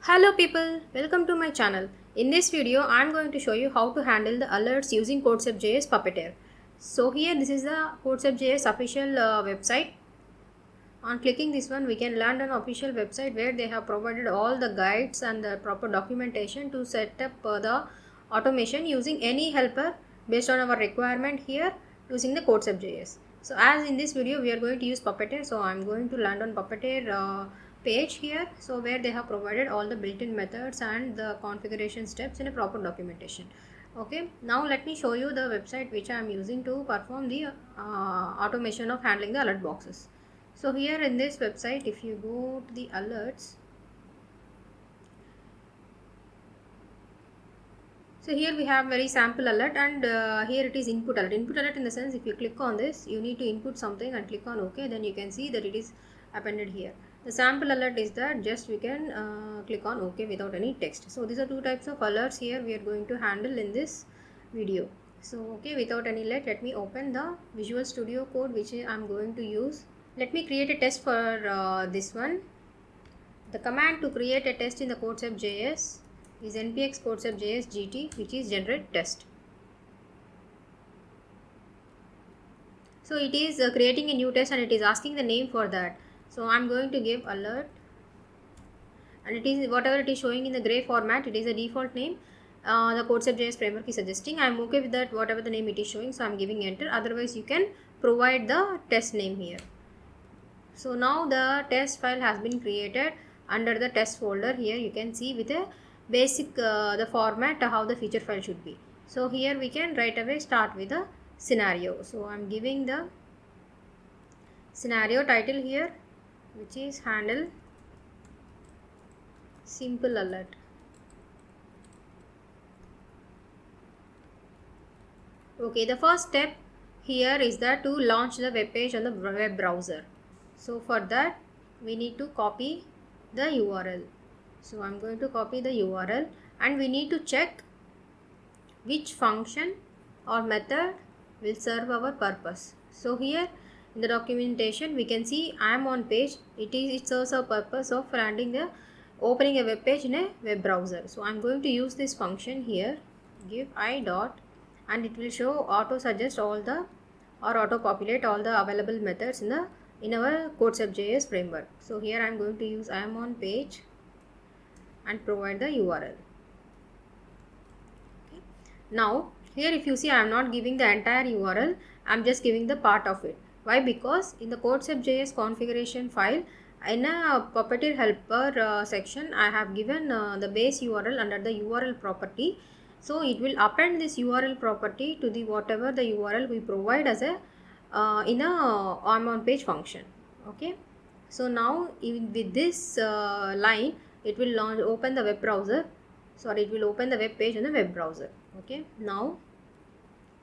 Hello people, welcome to my channel. In this video, I am going to show you how to handle the alerts using CodeCept.js Puppeteer. So here this is the CodeCept.js official website. On clicking this one, we can land an official website where they have provided all the guides and the proper documentation to set up the automation using any helper based on our requirement here using the CodeCept.js. So as in this video, we are going to use Puppeteer. So I am going to land on Puppeteer page here, so where they have provided all the built-in methods and the configuration steps in a proper documentation. Okay, now let me show you the website which I am using to perform the automation of handling the alert boxes. So here in this website, if you go to the alerts, so here we have very sample alert, and here it is input alert. Input alert in the sense, if you click on this, you need to input something and click on OK, then you can see that it is appended here. The sample alert is that just we can click on OK without any text. So these are two types of alerts here we are going to handle in this video. So okay, without any let me open the Visual Studio Code which I am going to use. Let me create a test for this one. The command to create a test in the CodeCept.js is npx CodeCept.js gt, which is generate test. So it is creating a new test and it is asking the name for that. So I am going to give alert, and it is whatever it is showing in the gray format, it is a default name. The CodeCept.js framework is suggesting. I am okay with that, whatever the name it is showing, so I am giving enter. Otherwise you can provide the test name here. So now the test file has been created under the test folder. Here you can see with a basic the format how the feature file should be. So here we can right away start with a scenario. So I am giving the scenario title here, which is handle simple alert. Okay, the first step here is that to launch the web page on the web browser. So for that we need to copy the URL. So I'm going to copy the URL, and we need to check which function or method will serve our purpose. So here in the documentation we can see I am on page. It serves a purpose of opening a web page in a web browser. So I'm going to use this function here, give I dot, and it will show auto suggest all the or auto populate all the available methods in our CodeCept.js framework. So here I am going to use I am on page and provide the URL. Okay. Now here if you see, I am not giving the entire URL, I am just giving the part of it. Why? Because in the CodeCept.js configuration file, in a Puppeteer helper section, I have given the base URL under the URL property. So it will append this URL property to the whatever the URL we provide as a in a I'm on page function. Okay. So now with this line, it will open the web browser. Sorry, it will open the web page on the web browser. Okay. Now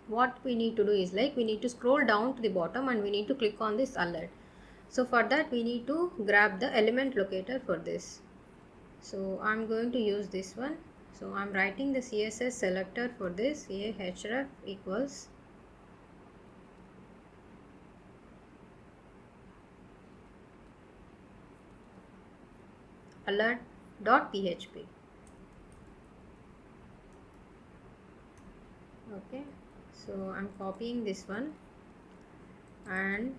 what we need to do is, like, we need to scroll down to the bottom and we need to click on this alert. So for that we need to grab the element locator for this. So I'm going to use this one. So I'm writing the CSS selector for this, href equals alert.php. Okay, so I'm copying this one, and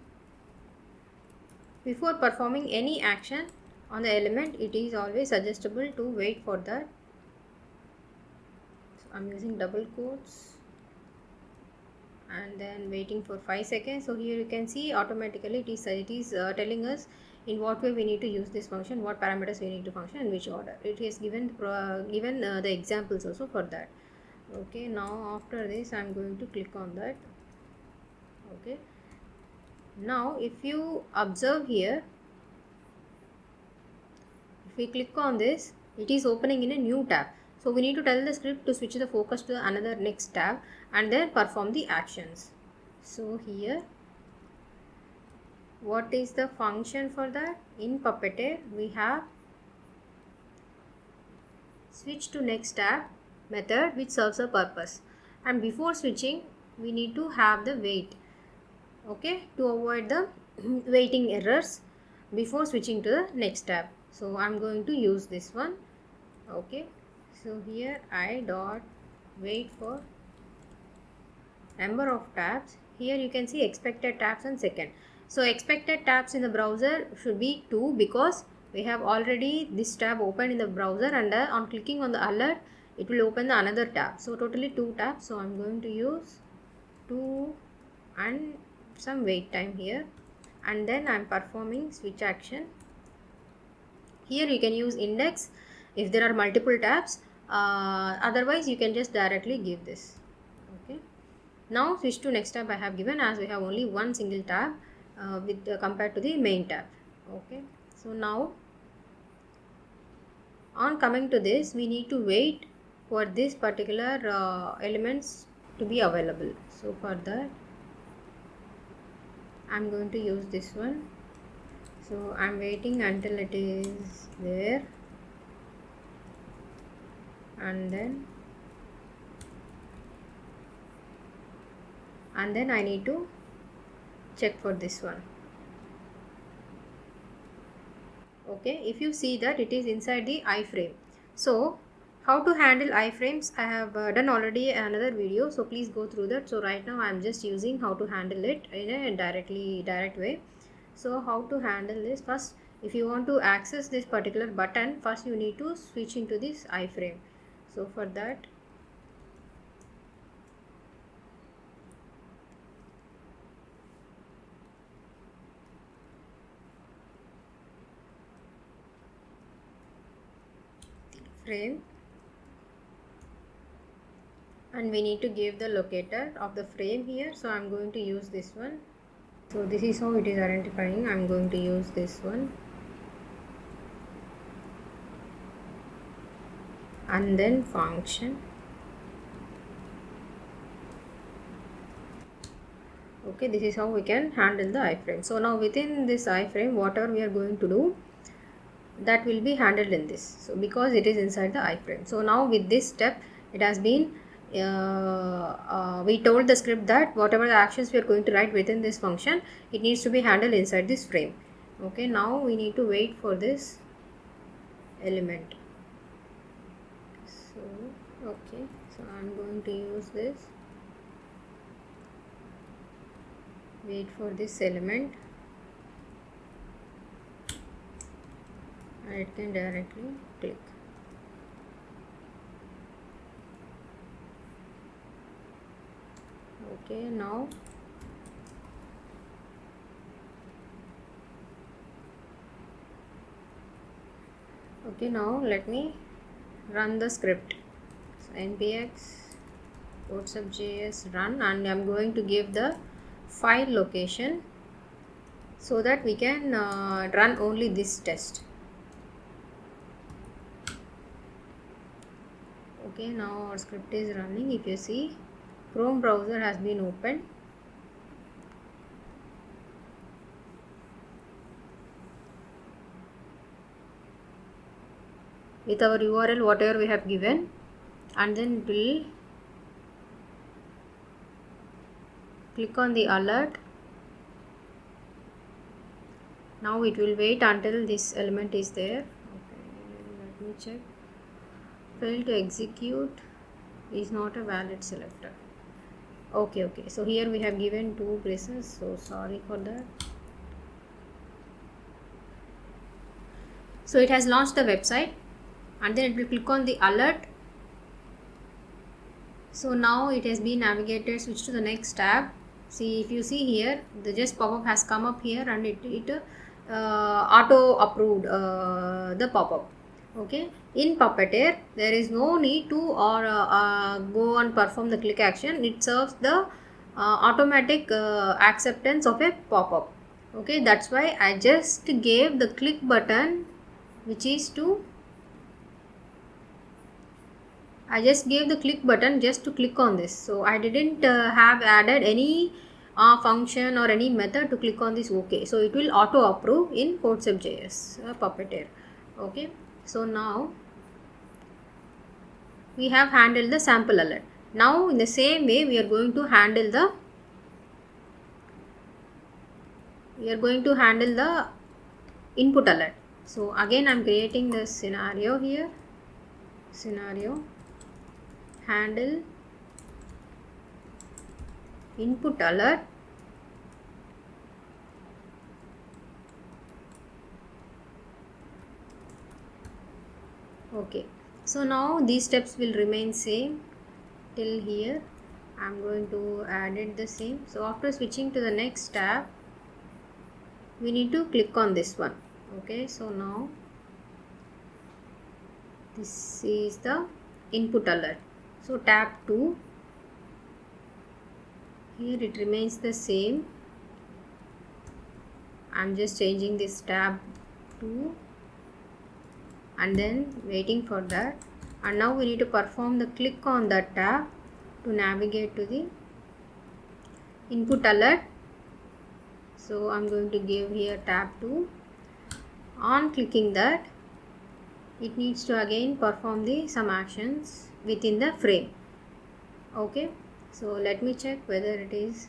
before performing any action on the element, it is always suggestible to wait for that. So I'm using double quotes and then waiting for 5 seconds. So here you can see automatically it is telling us in what way we need to use this function, what parameters we need to function, in which order. It is given the examples also for that. Okay, now after this I am going to click on that. Okay, now if you observe here, if we click on this, it is opening in a new tab. So we need to tell the script to switch the focus to another next tab and then perform the actions. So here, what is the function for that? In Puppeteer we have switch to next tab method which serves a purpose, and before switching we need to have the wait. Okay, to avoid the waiting errors before switching to the next tab. So I'm going to use this one. Okay, so here I dot wait for number of tabs. Here you can see expected tabs and second. So expected tabs in the browser should be 2 because we have already this tab open in the browser, and on clicking on the alert it will open the another tab. So totally 2 tabs. So I'm going to use 2 and some wait time here, and then I'm performing switch action. Here you can use index if there are multiple tabs, otherwise you can just directly give this. Okay, now switch to next tab I have given, as we have only one single tab with compared to the main tab. Okay, so now on coming to this, we need to wait for this particular elements to be available. So for that I'm going to use this one. So I'm waiting until it is there, and then I need to check for this one. Okay, if you see that it is inside the iframe. So how to handle iframes, I have done already another video, so please go through that. So right now I am just using how to handle it in a direct way. So how to handle this? First, if you want to access this particular button, first you need to switch into this iframe. So for that, frame, and we need to give the locator of the frame here. So I'm going to use this one. So this is how it is identifying. I'm going to use this one, and then function. Okay, this is how we can handle the iframe. So now within this iframe, whatever we are going to do, that will be handled in this. So because it is inside the iframe. So now with this step, it has been we told the script that whatever the actions we are going to write within this function, it needs to be handled inside this frame. Okay, now we need to wait for this element. So okay, so I'm going to use this, wait for this element, and it can directly click. Okay, now let me run the script. So npx codesub.js run, and I'm going to give the file location so that we can run only this test. Okay, now our script is running. If you see, Chrome browser has been opened. With our URL whatever we have given, and then it will click on the alert. Now it will wait until this element is there. Okay, let me check. Fail to execute is not a valid selector. Okay, so here we have given 2 braces, so sorry for that. So it has launched the website, and then it will click on the alert. So now it has been navigated, switch to the next tab. See, if you see here, the just pop-up has come up here, and it auto approved the pop-up. Okay, in Puppeteer there is no need to go and perform the click action. It serves the automatic acceptance of a pop-up. Okay, that's why I just gave the click button, which is to I just gave the click button just to click on this. So I didn't have added any function or any method to click on this. Okay, so it will auto approve in codesub.js Puppeteer. Okay, so now we have handled the sample alert. Now in the same way we are going to handle the input alert. So again I am creating the scenario here. scenario handle input alert okay. So now these steps will remain same till here. I'm going to add it the same. So after switching to the next tab, we need to click on this one. Okay, so now this is the input alert. So tab 2, here it remains the same. I'm just changing this tab 2 and then waiting for that. And now we need to perform the click on that tab to navigate to the input alert. So I'm going to give here tab 2. On clicking that, it needs to again perform some actions within the frame. Okay, so let me check whether it is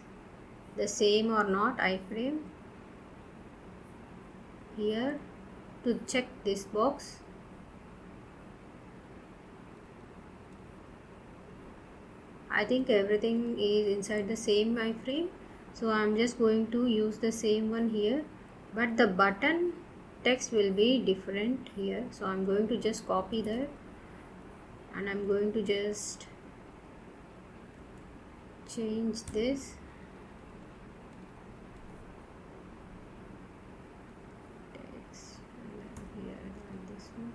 the same or not. iframe here to check this box. I think everything is inside the same iframe, so I'm just going to use the same one here, but the button text will be different here. So I'm going to just copy that and I'm going to just change this text and here like this one.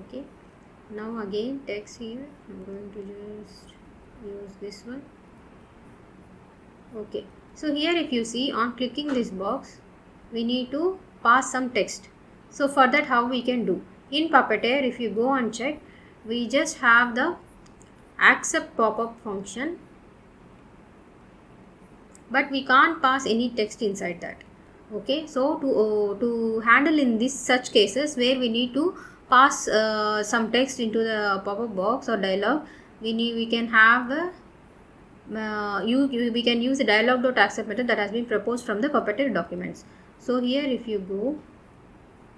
Okay, now again text here, I'm going to just use this one. Okay, so here if you see, on clicking this box, we need to pass some text. So for that, how we can do? In Puppeteer, if you go and check, we just have the accept pop-up function, but we can't pass any text inside that. Okay, so to handle in this such cases where we need to pass some text into the pop-up box or dialog, we can have the we can use the dialog.accept method that has been proposed from the Puppeteer documents. So here if you go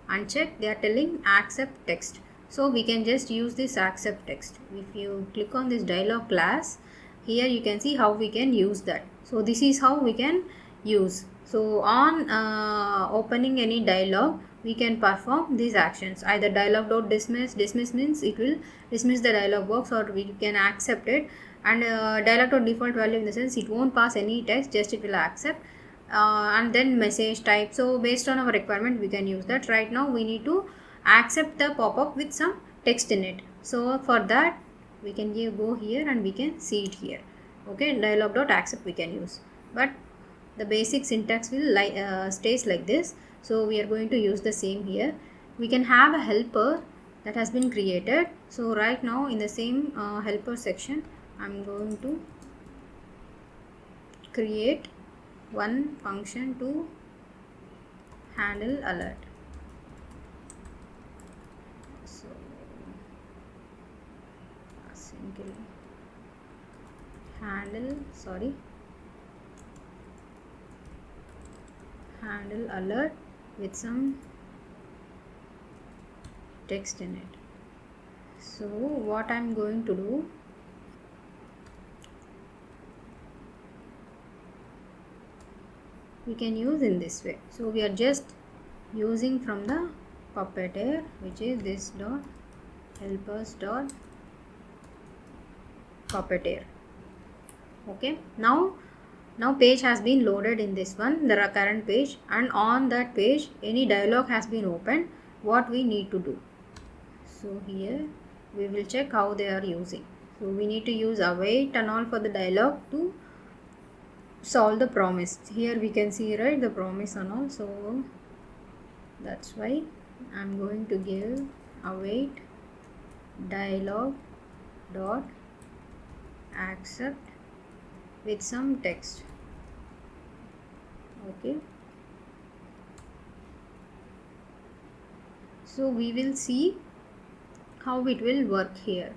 and check, they are telling accept text. So we can just use this accept text. If you click on this dialog class, here you can see how we can use that. So this is how we can use. So on opening any dialog, we can perform these actions. Either dialog.dismiss, dismiss means it will dismiss the dialog box, or we can accept it. And dialog.default value in the sense it won't pass any text, just it will accept. And then message type. So based on our requirement, we can use that. Right now we need to accept the pop-up with some text in it. So for that, we can go here and we can see it here. Okay, dialog.accept we can use, but the basic syntax will stays like this. So we are going to use the same here. We can have a helper that has been created. So right now in the same helper section, I'm going to create one function to handle alert. So a single handle alert with some text in it. So what I'm going to do, we can use in this way. So we are just using from the Puppeteer, which is this dot helpers dot Puppeteer. Okay, now page has been loaded in this one, the current page, and on that page any dialog has been opened. What we need to do, so here we will check how they are using. So we need to use await and all for the dialog to solve the promise. Here we can see, right, the promise and all. So that's why I'm going to give await dialog dot accept with some text. Okay, so we will see how it will work here.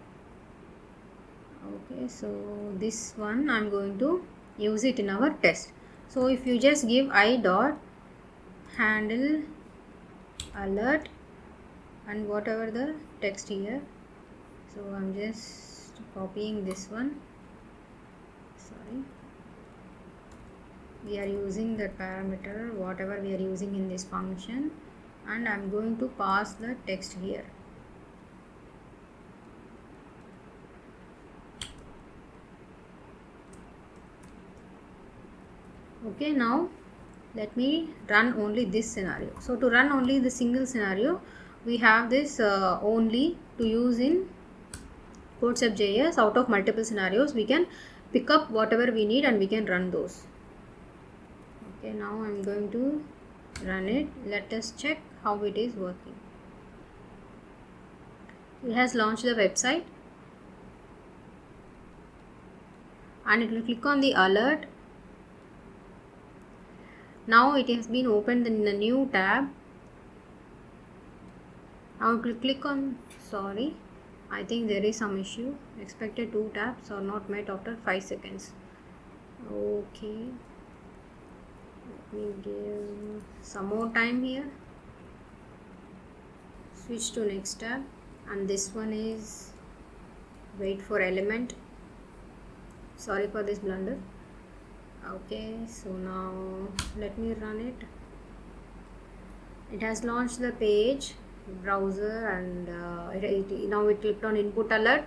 Okay, so this one I'm going to use it in our test. So if you just give I dot handle alert and whatever the text here, So I'm just copying this one. Sorry, we are using that parameter whatever we are using in this function, and I'm going to pass the text here. Okay, now let me run only this scenario. So to run only the single scenario, we have this only to use in CodeShip.js. Out of multiple scenarios, we can pick up whatever we need and we can run those. Okay, now I'm going to run it. Let us check how it is working. It has launched the website, and it will click on the alert. Now it has been opened in a new tab. Now it will click on, sorry, I think there is some issue. Expected 2 taps are not met after 5 seconds. Okay, let me give some more time here. Switch to next tab, and this one is wait for element. Sorry for this blunder. Okay, so now let me run it. It has launched the page browser, and now it clicked on input alert,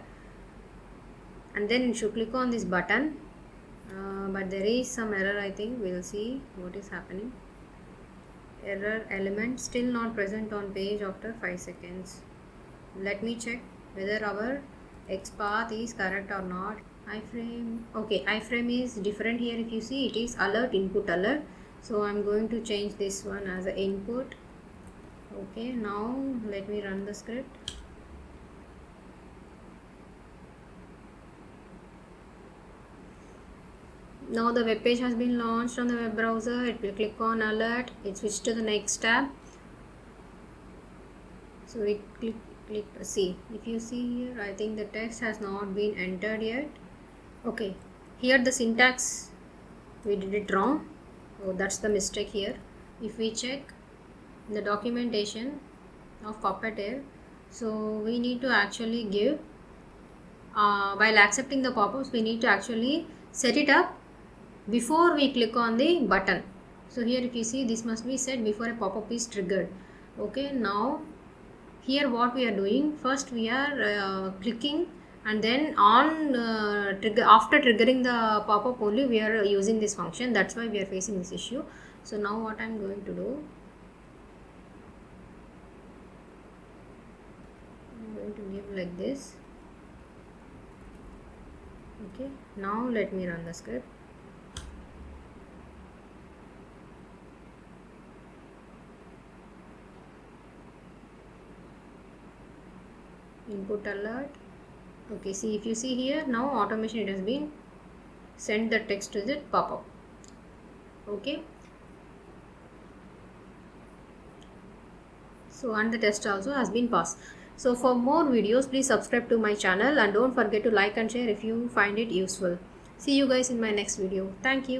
and then it should click on this button, but there is some error. I think we'll see what is happening. Error element still not present on page after 5 seconds. Let me check whether our XPath is correct or not. Iframe, okay, iframe is different here. If you see, it is alert input alert, so I'm going to change this one as an input. Okay, now let me run the script. Now the web page has been launched on the web browser. It will click on alert. It switched to the next tab. So we click see. If you see here, I think the text has not been entered yet. Okay, here the syntax we did it wrong. Oh, that's the mistake here. If we check the documentation of Puppeteer, so we need to actually give while accepting the pop-ups, we need to actually set it up before we click on the button. So here if you see, this must be set before a pop-up is triggered. Okay, now here what we are doing, first we are clicking, and then on trigger, after triggering the pop-up only we are using this function. That's why we are facing this issue. So now what I'm going to do, I'm going to give like this. Okay, now let me run the script. Input alert. Okay, see, if you see here, now automation, it has been sent the text to the pop-up. Okay, so and the test also has been passed. So for more videos, please subscribe to my channel, and don't forget to like and share if you find it useful. See you guys in my next video. Thank you.